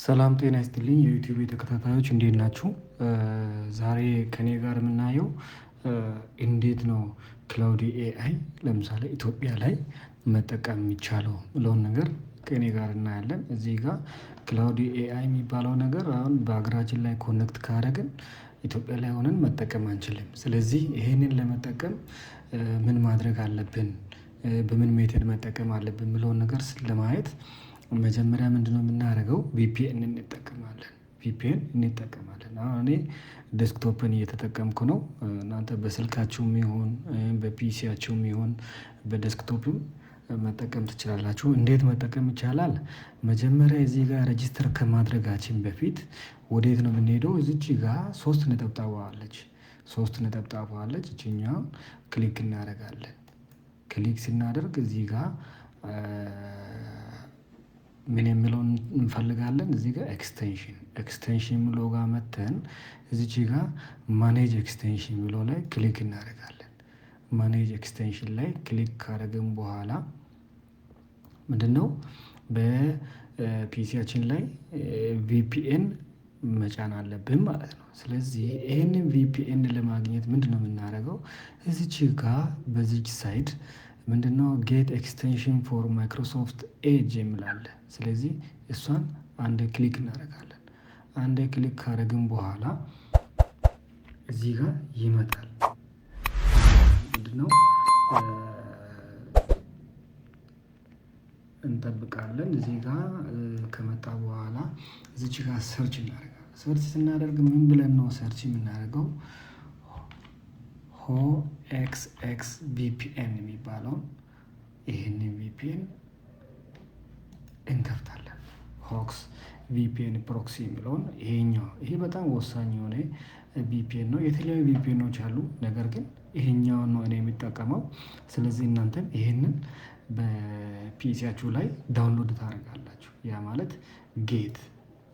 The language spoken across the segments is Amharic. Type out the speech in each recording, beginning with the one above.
ሰላም ጤና ይስጥልኝ የዩቲዩብ ተከታታዮች እንዴት ናችሁ? ዛሬ ከኔ ጋር የምናየው እንዴት ነው ክላውድ ኤአይ ለምሳሌ ኢትዮጵያ ላይ መጠቀም የሚቻለው ብለውን ነገር ከኔ ጋር እናያለን። እዚህ ጋር ክላውድ ኤአይ የሚባለው ነገር አሁን በሀገራችን ላይ ኮኔክት ካደረግን ኢትዮጵያ ላይ ሆነን መጠቀም አንችልም። ስለዚህ ይሄንን ለመጠቀም ምን ማድረግ አለብን? በምን ሜተድ መጠቀም አለብን ብለውን ነገር ለማየት መጀመሪያ ምንድነው የምናደርገው? ቪፒኤን እንጠቀማለን። ቪፒኤን እንጠቀማለን። አሁን እኔ ዴስክቶፕን እየተጠቀምኩ ነው። እናንተ በስልካችሁም ይሁን በፒሲያችሁም ይሁን በዴስክቶፕም መጠቀም ትችላላችሁ። እንዴት መጠቀም ይቻላል? መጀመሪያ እዚህ ጋር ሬጂስተር ከማድረጋችን በፊት ወዴት ነው የምንሄደው? እዚች ጋር ሶስት ነጠብጣብ አለች። ሶስት ነጠብጣብ አለች። እችኛውን ክሊክ እናደርጋለን። ክሊክ ስናደርግ እዚህ ጋር ምን የሚለውን እንፈልጋለን? እዚህ ጋር ኤክስቴንሽን የሚለው ጋር መተን እዚች ጋር ማኔጅ ኤክስቴንሽን የሚለው ላይ ክሊክ እናደርጋለን። ማኔጅ ኤክስቴንሽን ላይ ክሊክ ካደረግን በኋላ ምንድነው በፒሲያችን ላይ ቪፒኤን መጫን አለብን ማለት ነው። ስለዚህ ይህንን ቪፒኤን ለማግኘት ምንድነው የምናደርገው? እዚች ጋር በዚች ሳይድ ምንድነው ጌት ኤክስቴንሽን ፎር ማይክሮሶፍት ኤጅ የሚላለ። ስለዚህ እሷን አንድ ክሊክ እናደርጋለን። አንድ ክሊክ ካደረግን በኋላ እዚህ ጋር ይመጣል። ምንድነው እንጠብቃለን። እዚህ ጋር ከመጣ በኋላ እዚች ጋር ሰርች እናደርጋለን። ሰርች ስናደርግ ምን ብለን ነው ሰርች የምናደርገው? ኤክስ ቪፒኤን የሚባለውን ይህንን ቪፒኤን እንከፍታለን። ሆክስ ቪፒኤን ፕሮክሲ የሚለውን ይሄ በጣም ወሳኝ የሆነ ቪፒኤን ነው። የተለያዩ ቪፒኤኖች አሉ፣ ነገር ግን ይሄኛውን ነው እኔ የሚጠቀመው። ስለዚህ እናንተም ይሄንን በፒሲያችሁ ላይ ዳውንሎድ ታደርጋላችሁ። ያ ማለት ጌት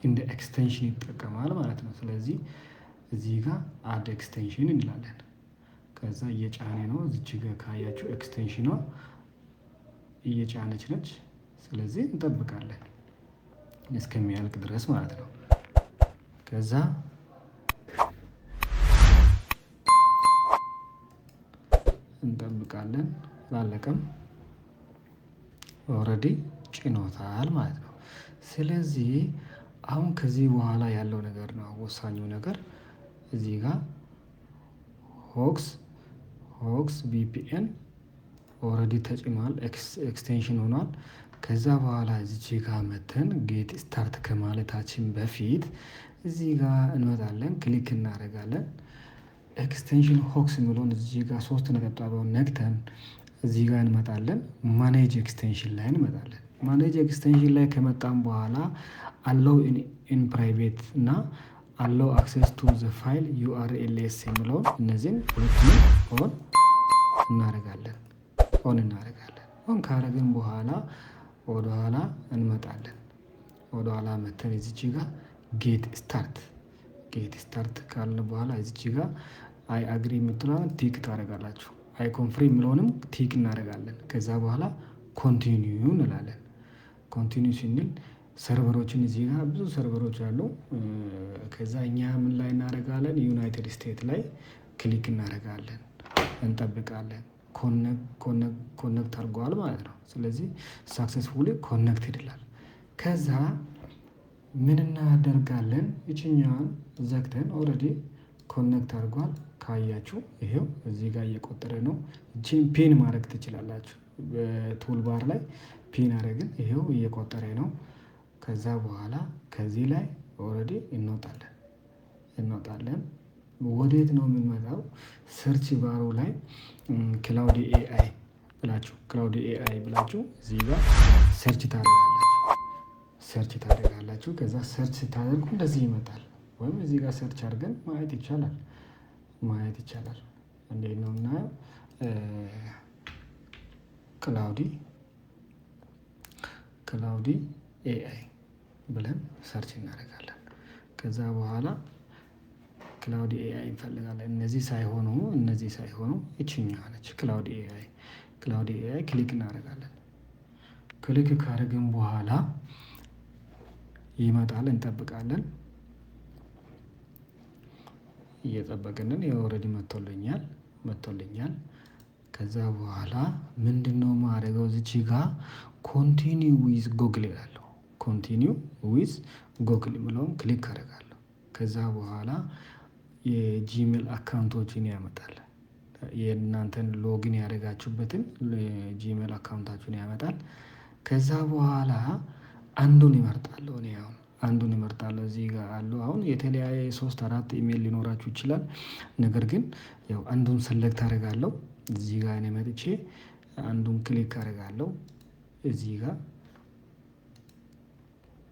እንደ ኤክስቴንሽን ይጠቀማል ማለት ነው። ስለዚህ እዚህ ጋር አድ ኤክስቴንሽን እንላለን። ከዛ እየጫነ ነው። እዚች ጋር ካያችሁ ኤክስቴንሽኗ እየጫነች ነች። ስለዚህ እንጠብቃለን እስከሚያልቅ ድረስ ማለት ነው። ከዛ እንጠብቃለን። ላለቀም ኦልሬዲ ጭኖታል ማለት ነው። ስለዚህ አሁን ከዚህ በኋላ ያለው ነገር ነው ወሳኙ ነገር። እዚህ ጋር ሆክስ ቪፒኤን ኦልሬዲ ተጭኗል፣ ኤክስቴንሽን ሆኗል። ከዛ በኋላ እዚህ ጋር መተን ጌት ስታርት ከማለታችን በፊት እዚህ ጋር እንመጣለን፣ ክሊክ እናደርጋለን። ኤክስቴንሽን ሆክስ የሚለውን እዚህ ጋር ሶስት ነጠብጣቡን ነክተን እዚህ ጋር እንመጣለን። ማኔጅ ኤክስቴንሽን ላይ እንመጣለን። ማኔጅ ኤክስቴንሽን ላይ ከመጣን በኋላ አለው ኢን ፕራይቬት እና አለው አክሰስ ቱ ዘ ፋይል ዩአርኤልኤስ የሚለውን እነዚህን ሁለቱንም ኦን እናደርጋለን። ኦን ካደረግን በኋላ ወደኋላ እንመጣለን። ወደኋላ መተን እዚች ጋር ጌት ስታርት ካልን በኋላ እዚች ጋር አይ አግሪ የምትለውን ቲክ ታደርጋላችሁ። አይ ኮንፍርም የሚለውንም ቲክ እናደርጋለን። ከዛ በኋላ ኮንቲኒዩ እንላለን። ኮንቲኒዩ ስንል ሰርቨሮችን እዚህ ጋር ብዙ ሰርቨሮች አሉ። ከዛ እኛ ምን ላይ እናደርጋለን? ዩናይትድ ስቴትስ ላይ ክሊክ እናደርጋለን። እንጠብቃለን። ኮኔክት አድርገዋል ማለት ነው። ስለዚህ ሳክሰስፉሊ ኮኔክትድ ይላል። ከዛ ምን እናደርጋለን? ይችኛዋን ዘግተን ኦልሬዲ ኮኔክት አድርጓል። ካያችሁ ይሄው እዚህ ጋር እየቆጠረ ነው። እቺን ፒን ማድረግ ትችላላችሁ። በቱል ባር ላይ ፒን አድርገን ይሄው እየቆጠረ ነው። ከዛ በኋላ ከዚህ ላይ ኦልሬዲ እንወጣለን። ወዴት ነው የምንመጣው? ሰርች ባሩ ላይ ክላውድ ኤአይ ብላችሁ እዚህ ጋር ሰርች ታደርጋላችሁ። ከዛ ሰርች ስታደርጉ እንደዚህ ይመጣል። ወይም እዚህ ጋር ሰርች አድርገን ማየት ይቻላል። እንዴት ነው የምናየው? ክላውድ ኤአይ ብለን ሰርች እናደርጋለን። ከዛ በኋላ ክላውድ ኤአይ እንፈልጋለን። እነዚህ ሳይሆኑ ይችኛዋ ነች ክላውድ ኤአይ ክሊክ እናደርጋለን። ክሊክ ካደረግን በኋላ ይመጣል። እንጠብቃለን። እየጠበቅንን ኦልሬዲ መጥቶልኛል። ከዛ በኋላ ምንድነው ማድረገው? እዚች ጋር ኮንቲኒው ዊዝ ጎግል እላለሁ። ኮንቲኒው ዊዝ ጎግል ብለውም ክሊክ አደርጋለሁ። ከዛ በኋላ የጂሜል አካውንቶችን ያመጣል። የእናንተን ሎጊን ያደረጋችሁበትን ጂሜል አካውንታችሁን ያመጣል። ከዛ በኋላ አንዱን ይመርጣለሁ። እኔ አሁን አንዱን እመርጣለሁ። እዚህ ጋር አሉ አሁን የተለያየ 3-4 ኢሜል ሊኖራችሁ ይችላል። ነገር ግን ያው አንዱን ሰሌክት አደርጋለሁ። እዚህ ጋር እኔ መጥቼ አንዱን ክሊክ አደርጋለሁ። እዚህ ጋር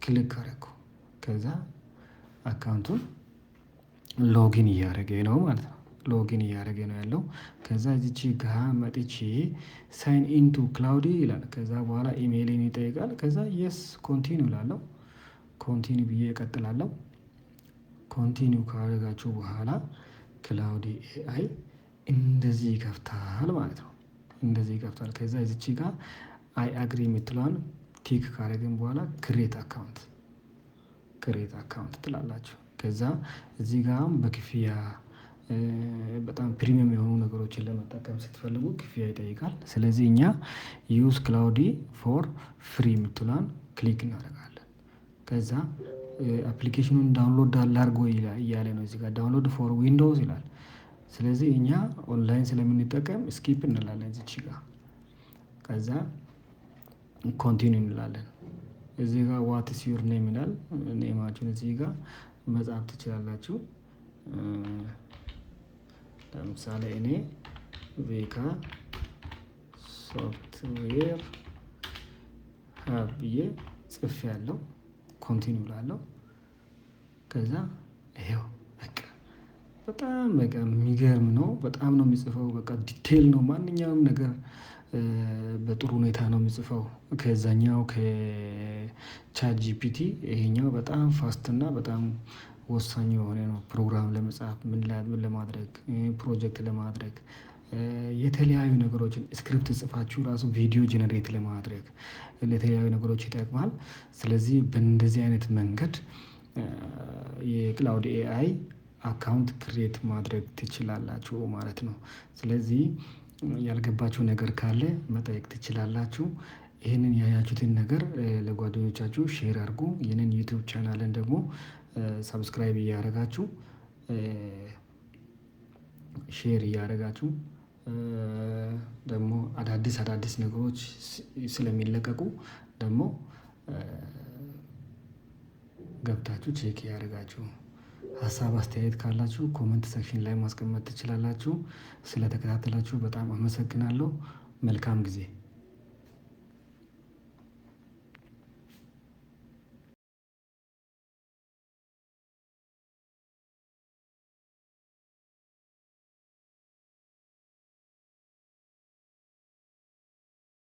ክሊክ አደረኩ። ከዛ አካውንቱን ሎጊን እያደረገ ነው ማለት ነው። ሎጊን እያደረገ ነው ያለው። ከዛ እዚች ጋር መጥቼ ሳይን ኢንቱ ክላውዲ ይላል። ከዛ በኋላ ኢሜይልን ይጠይቃል። ከዛ የስ ኮንቲኒው እላለሁ። ኮንቲኒው ብዬ እቀጥላለሁ። ኮንቲኒው ካደረጋችሁ በኋላ ክላውዲ ኤአይ እንደዚህ ይከፍታል ማለት ነው። እንደዚህ ይከፍታል። ከዛ እዚች ጋር አይ አግሪ የምትለዋን ቲክ ካደረግን በኋላ ክሬት አካውንት ትላላችሁ። ከዛ እዚህ ጋር በክፍያ በጣም ፕሪሚየም የሆኑ ነገሮችን ለመጠቀም ስትፈልጉ ክፍያ ይጠይቃል። ስለዚህ እኛ ዩዝ ክላውዲ ፎር ፍሪ የምትለዋን ክሊክ እናደርጋለን። ከዛ አፕሊኬሽኑን ዳውንሎድ አድርጎ እያለ ነው። እዚህ ጋር ዳውንሎድ ፎር ዊንዶውስ ይላል። ስለዚህ እኛ ኦንላይን ስለምንጠቀም ስኪፕ እንላለን እዚች ጋር። ከዛ ኮንቲኒው እንላለን። እዚህ ጋር ዋትስ ዩር ኔም ይላል። ኔማችሁን እዚህ ጋር መጻፍ ትችላላችሁ። ለምሳሌ እኔ ቬካ ሶፍትዌር ሀብ ብዬ ጽፌ ያለው ኮንቲኒው እላለሁ። ከዛ ይሄው በጣም የሚገርም ነው። በጣም ነው የሚጽፈው። በቃ ዲቴል ነው። ማንኛውም ነገር በጥሩ ሁኔታ ነው የሚጽፈው። ከዛኛው ከቻት ጂፒቲ ይሄኛው በጣም ፋስት እና በጣም ወሳኝ የሆነ ነው። ፕሮግራም ለመጻፍ ምን ለማድረግ ፕሮጀክት ለማድረግ የተለያዩ ነገሮችን ስክሪፕት ጽፋችሁ ራሱ ቪዲዮ ጀነሬት ለማድረግ ለተለያዩ ነገሮች ይጠቅማል። ስለዚህ በእንደዚህ አይነት መንገድ የክላውድ ኤአይ አካውንት ክሬት ማድረግ ትችላላችሁ ማለት ነው። ስለዚህ ያልገባችሁ ነገር ካለ መጠየቅ ትችላላችሁ። ይህንን ያያችሁትን ነገር ለጓደኞቻችሁ ሼር አድርጉ። ይህንን ዩቲዩብ ቻናልን ደግሞ ሰብስክራይብ እያደረጋችሁ ሼር እያደረጋችሁ ደግሞ አዳዲስ ነገሮች ስለሚለቀቁ ደግሞ ገብታችሁ ቼክ እያደረጋችሁ ሀሳብ አስተያየት ካላችሁ ኮመንት ሴክሽን ላይ ማስቀመጥ ትችላላችሁ። ስለተከታተላችሁ በጣም አመሰግናለሁ። መልካም ጊዜ